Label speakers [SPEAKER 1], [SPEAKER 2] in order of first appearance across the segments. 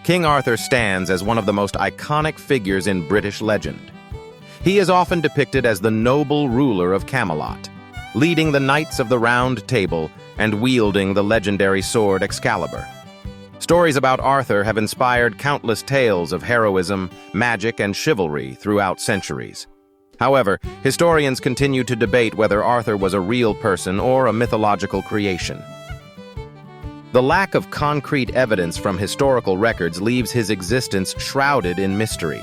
[SPEAKER 1] King Arthur stands as one of the most iconic figures in British legend. He is often depicted as the noble ruler of Camelot, leading the Knights of the Round Table and wielding the legendary sword Excalibur. Stories about Arthur have inspired countless tales of heroism, magic, and chivalry throughout centuries. However, historians continue to debate whether Arthur was a real person or a mythological creation. The lack of concrete evidence from historical records leaves his existence shrouded in mystery.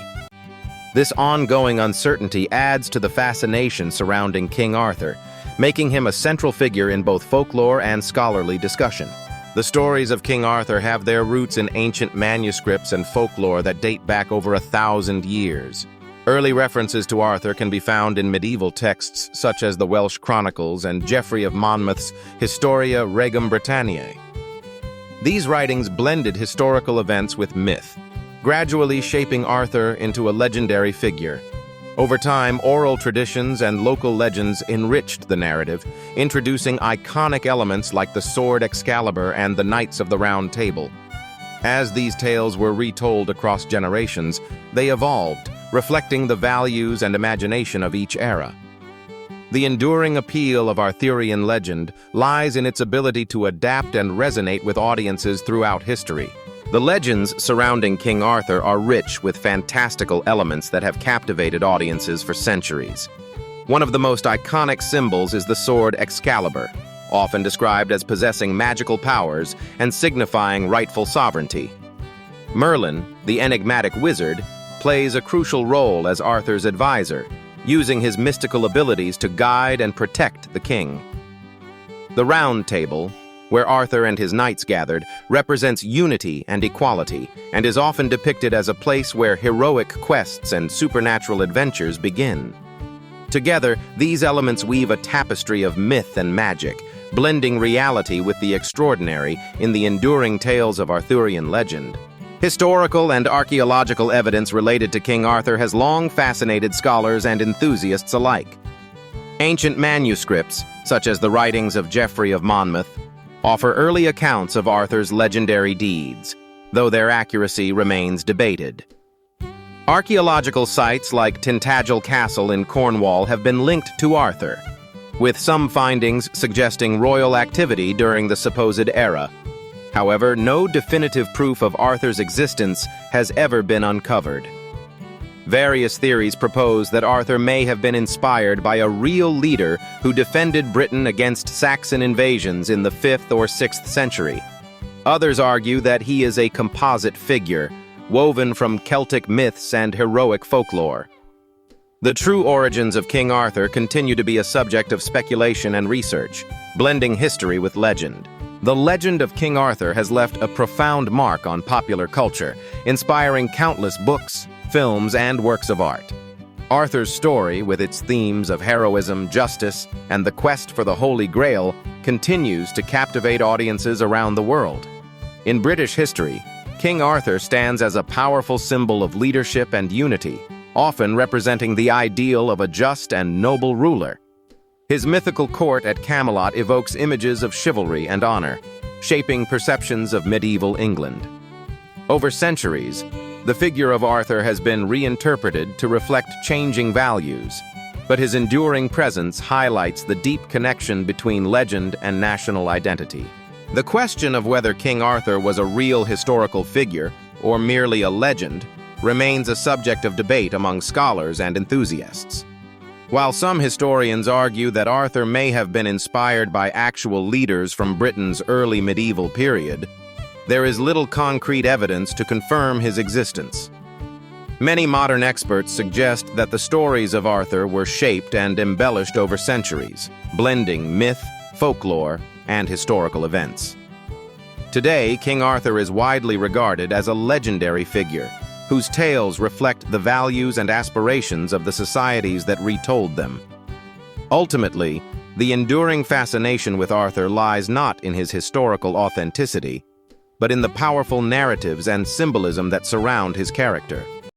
[SPEAKER 1] This ongoing uncertainty adds to the fascination surrounding King Arthur, making him a central figure in both folklore and scholarly discussion. The stories of King Arthur have their roots in ancient manuscripts and folklore that date back over 1,000 years. Early references to Arthur can be found in medieval texts such as the Welsh Chronicles and Geoffrey of Monmouth's Historia Regum Britanniae. These writings blended historical events with myth, gradually shaping Arthur into a legendary figure. Over time, oral traditions and local legends enriched the narrative, introducing iconic elements like the sword Excalibur and the Knights of the Round Table. As these tales were retold across generations, they evolved, reflecting the values and imagination of each era. The enduring appeal of Arthurian legend lies in its ability to adapt and resonate with audiences throughout history. The legends surrounding King Arthur are rich with fantastical elements that have captivated audiences for centuries. One of the most iconic symbols is the sword Excalibur, often described as possessing magical powers and signifying rightful sovereignty. Merlin, the enigmatic wizard, plays a crucial role as Arthur's advisor, using his mystical abilities to guide and protect the king. The Round Table, where Arthur and his knights gathered, represents unity and equality, and is often depicted as a place where heroic quests and supernatural adventures begin. Together, these elements weave a tapestry of myth and magic, blending reality with the extraordinary in the enduring tales of Arthurian legend. Historical and archaeological evidence related to King Arthur has long fascinated scholars and enthusiasts alike. Ancient manuscripts, such as the writings of Geoffrey of Monmouth, offer early accounts of Arthur's legendary deeds, though their accuracy remains debated. Archaeological sites like Tintagel Castle in Cornwall have been linked to Arthur, with some findings suggesting royal activity during the supposed era. However, no definitive proof of Arthur's existence has ever been uncovered. Various theories propose that Arthur may have been inspired by a real leader who defended Britain against Saxon invasions in the 5th or 6th century. Others argue that he is a composite figure, woven from Celtic myths and heroic folklore. The true origins of King Arthur continue to be a subject of speculation and research, blending history with legend. The legend of King Arthur has left a profound mark on popular culture, inspiring countless books, films, and works of art. Arthur's story, with its themes of heroism, justice, and the quest for the Holy Grail, continues to captivate audiences around the world. In British history, King Arthur stands as a powerful symbol of leadership and unity, often representing the ideal of a just and noble ruler. His mythical court at Camelot evokes images of chivalry and honor, shaping perceptions of medieval England. Over centuries, the figure of Arthur has been reinterpreted to reflect changing values, but his enduring presence highlights the deep connection between legend and national identity. The question of whether King Arthur was a real historical figure or merely a legend remains a subject of debate among scholars and enthusiasts. While some historians argue that Arthur may have been inspired by actual leaders from Britain's early medieval period, there is little concrete evidence to confirm his existence. Many modern experts suggest that the stories of Arthur were shaped and embellished over centuries, blending myth, folklore, and historical events. Today, King Arthur is widely regarded as a legendary figure, whose tales reflect the values and aspirations of the societies that retold them. Ultimately, the enduring fascination with Arthur lies not in his historical authenticity, but in the powerful narratives and symbolism that surround his character.